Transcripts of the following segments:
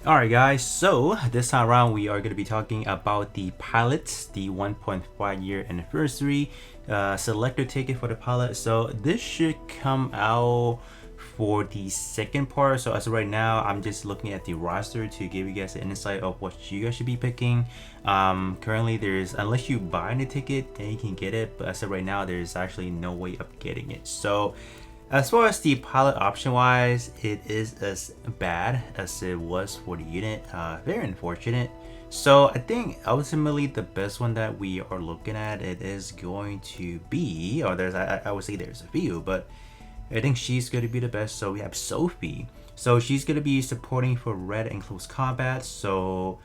Alright guys, so this time around we are going to be talking about the pilots, the 1.5 year anniversary selector ticket for the pilot. So this should come out for the second part. So as of right now, I'm just looking at the roster to give you guys an insight of what you guys should be picking. Currently there's, unless you buy the ticket, then you can get it, but as of right now there's actually no way of getting it. So as far as the pilot option wise, it is as bad as it was for the unit. Very unfortunate. So I think ultimately the best one that we are looking at, it is going to be, or there's, I would say there's a few, but I think she's going to be the best. So we have Sophie. So she's going to be supporting for red and close combat. So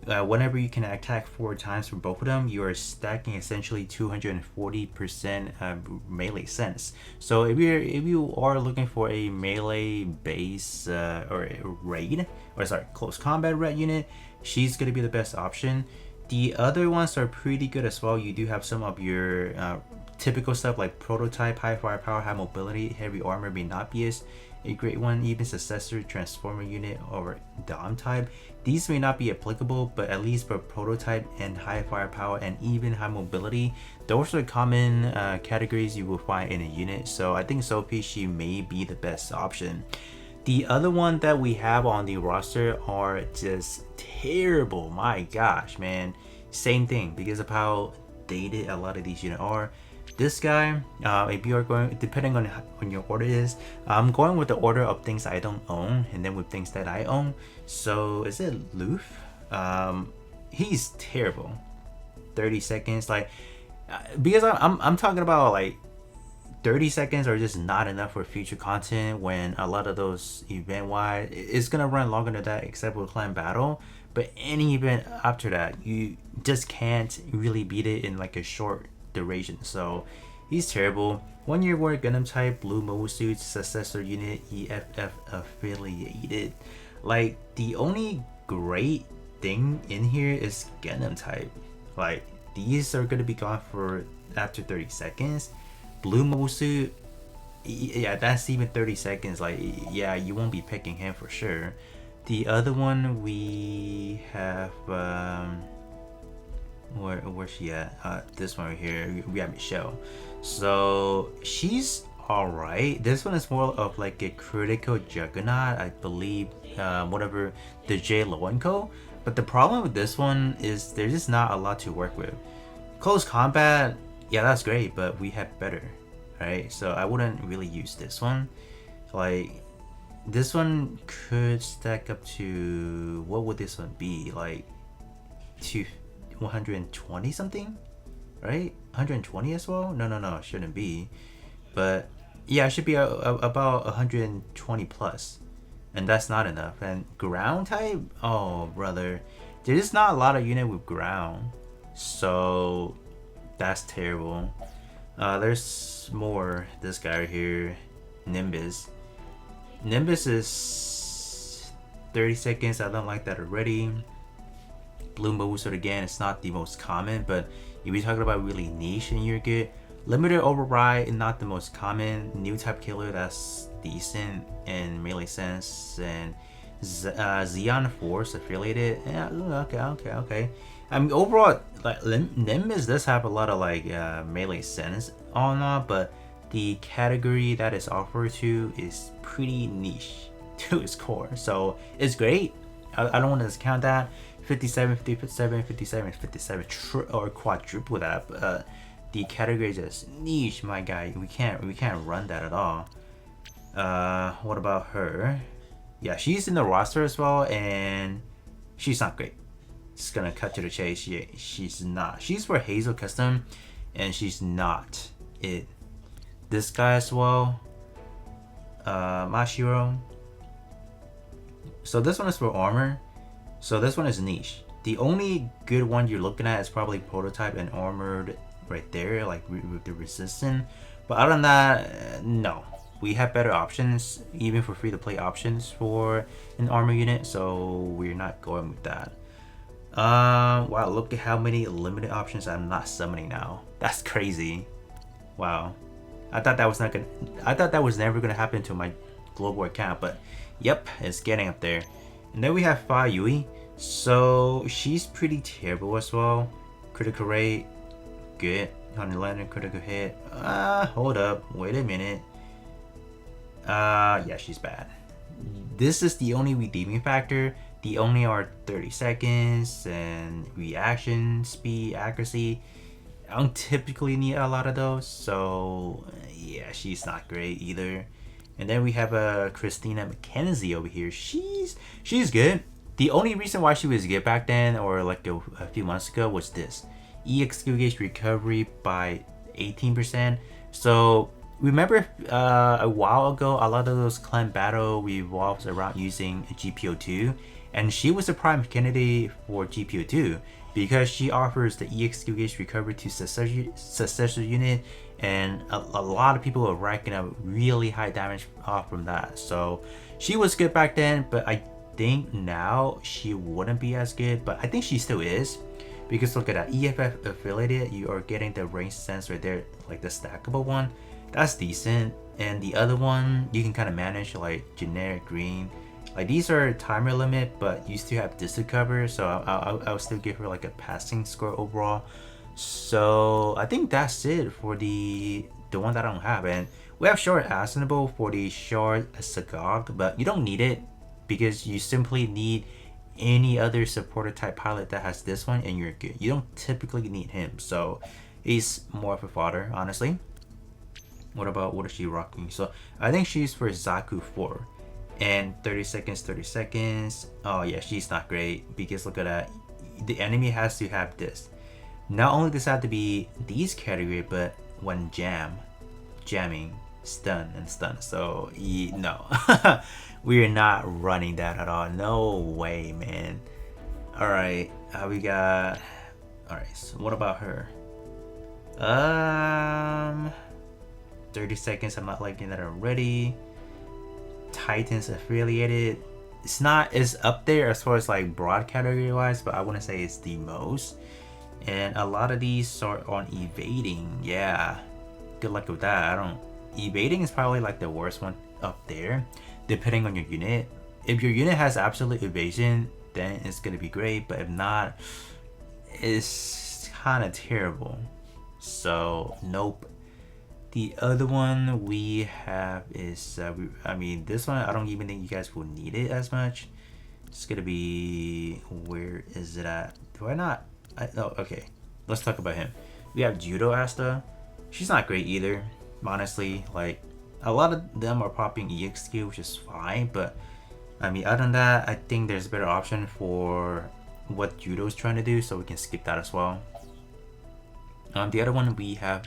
whenever you can attack 4 times for both of them, you are stacking essentially 240% melee sense. So if you are looking for a melee base or a raid, or sorry, close combat red unit, she's gonna be the best option. The other ones are pretty good as well. You do have some of your typical stuff like prototype, high firepower, high mobility, heavy armor may not be as a great one, even successor, transformer unit, or dom type. These may not be applicable, but at least for prototype and high firepower and even high mobility, those are common categories you will find in a unit. So I think Sophie, she may be the best option. The other one that we have on the roster are just terrible. My gosh, man. Same thing because of how dated a lot of these units are. This guy, if you are going, depending on your order is, I'm going with the order of things I don't own and then with things that I own. So is it Luth? He's terrible. 30 seconds, like, because I'm talking about like 30 seconds are just not enough for future content when a lot of those event wide it's gonna run longer than that except with clan battle. But any event after that, you just can't really beat it in like a short duration. So he's terrible. 1 year war Gundam type, blue mobile suits, successor unit, EFF affiliated. Like the only great thing in here is Gundam type. Like these are gonna be gone for after 30 seconds. Blue mobile suit, yeah, that's even 30 seconds. Like, yeah, you won't be picking him for sure. The other one we have where's she at? This one right here, we have Michele. So she's alright. This one is more of like a critical juggernaut, I believe, whatever the J Lowenko. But the problem with this one is there's just not a lot to work with. Close combat, yeah, that's great, but we have better, right? So I wouldn't really use this one. Like this one could stack up to, what would this one be, like to 120 something, right? 120 as well? No, it shouldn't be, but yeah, it should be about 120 plus, and that's not enough. And ground type, oh brother, there's not a lot of unit with ground, so that's terrible. There's more. This guy right here, Nimbus. Nimbus is 30 seconds. I don't like that already. Blue mobile suit again, it's not the most common, but if you're talking about really niche and you're good, limited override, not the most common. New type killer, that's decent in melee sense, and Xeon Force affiliated. Yeah, okay. I mean, overall, like Nimbus does have a lot of like melee sense on that, but the category that is offered to is pretty niche to its core. So it's great. I don't want to discount that. 57, 57, 57, 57, or quadruple that. But the category is just niche, my guy. We can't run that at all. What about her? Yeah, she's in the roster as well, and she's not great. Just gonna cut to the chase. She's not. She's for Hazel Custom, and she's not it. This guy as well, Mashiro. So this one is for armor. So this one is niche. The only good one you're looking at is probably prototype and armored right there, like with the resistance. But other than that, no. We have better options, even for free to play options for an armor unit, so we're not going with that. Wow, look at how many limited options I'm not summoning now. That's crazy. Wow. I thought that was never gonna happen to my global account, but yep, it's getting up there. And then we have Yuiry. So she's pretty terrible as well. Critical rate, good. 111 critical hit. Hold up, wait a minute. Yeah, she's bad. This is the only redeeming factor. The only are 30 seconds and reaction speed, accuracy. I don't typically need a lot of those, so yeah, she's not great either. And then we have Christina Mackenzie over here. She's good. The only reason why she was good back then, or like a few months ago, was this: EXQ gauge recovery by 18%. So remember a while ago, a lot of those clan battle revolves around using GPO2, and she was a prime candidate for GPO2 because she offers the EXQ gauge recovery to successor unit, and a lot of people are racking up really high damage off from that. So she was good back then, but I think now she wouldn't be as good, but I think she still is, because look at that EFF affiliated, you are getting the range sense right there, like the stackable one. That's decent. And the other one you can kind of manage, like generic green. Like these are timer limit, but you still have distance cover, so I'll still give her like a passing score overall. So I think that's it for the one that I don't have. And we have short Ascenable for the short Sagog, but you don't need it because you simply need any other supporter type pilot that has this one and you're good. You don't typically need him, so he's more of a fodder, honestly. What is she rocking? So I think she's for Zaku 4 and 30 seconds. Oh yeah, she's not great because look at that, the enemy has to have this. Not only does it have to be these category, but when jamming, stun. So no. We are not running that at all. No way, man. Alright, we got... Alright, so what about her? 30 seconds, I'm not liking that already. Titans affiliated. It's up there as far as like broad category wise, but I wouldn't say it's the most. And a lot of these are on evading. Yeah, good luck with that. Evading is probably like the worst one up there, depending on your unit. If your unit has absolute evasion, then it's gonna be great, but if not, it's kind of terrible. So nope. The other one we have is I mean, this one I don't even think you guys will need it as much. It's gonna be, where is it at? Do I not? Oh, okay, let's talk about him. We have Judau Ashta. She's not great either, honestly. Like, a lot of them are popping EXQ, which is fine, but I mean, other than that, I think there's a better option for what Judau's trying to do, so we can skip that as well. The other one we have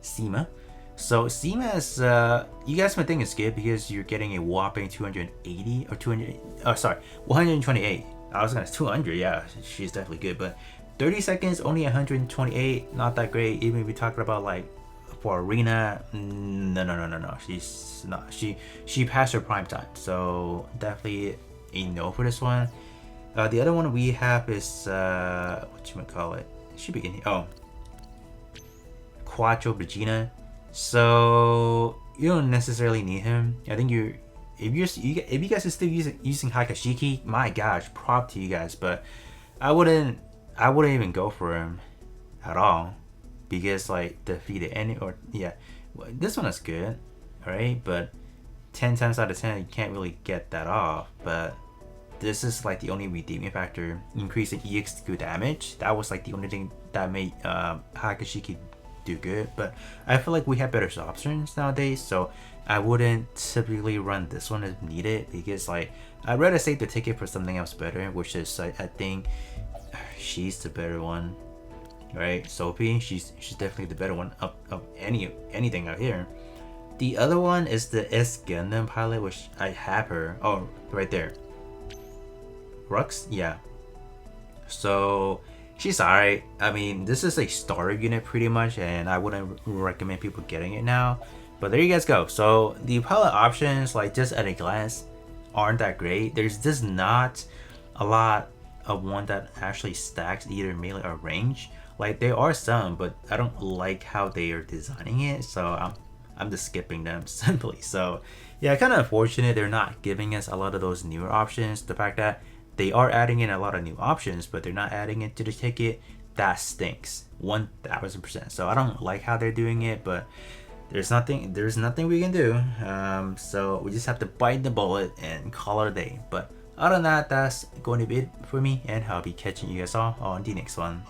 Cima. So Cima is, you guys might think it's good because you're getting a whopping 280 or 200. Oh, sorry, 128. I was gonna 200. Yeah, she's definitely good, but 30 seconds, only 128. Not that great. Even if we talk about like for arena, no. She's not. She passed her prime time, so definitely a no for this one. The other one we have is whatchamacallit? It should be in here. Oh, Quattro Regina. So you don't necessarily need him. I think if you guys are still using Hakashiki, my gosh, prop to you guys. But I wouldn't even go for him at all, because like defeated any, or yeah, this one is good, alright, but 10 times out of 10 you can't really get that off. But this is like the only redeeming factor, increasing EXQ damage. That was like the only thing that made Hakashiki do good, but I feel like we have better options nowadays, so I wouldn't typically run this one if needed, because like I'd rather save the ticket for something else better, which is I think she's the better one, right? Sophie, she's definitely the better one of anything out here. The other one is the S Gundam pilot, which I have her, oh, right there, Rux, yeah. So she's alright. I mean, this is a starter unit pretty much, and I wouldn't recommend people getting it now. But there you guys go. So the pilot options, like just at a glance, aren't that great. There's just not a lot of one that actually stacks either melee or range. Like there are some, but I don't like how they are designing it. So I'm just skipping them simply. So yeah, kind of unfortunate they're not giving us a lot of those newer options. The fact that they are adding in a lot of new options, but they're not adding it to the ticket, that stinks 1000%. So I don't like how they're doing it, but there's nothing we can do. So we just have to bite the bullet and call it a day. But other than that, that's going to be it for me, and I'll be catching you guys all on the next one.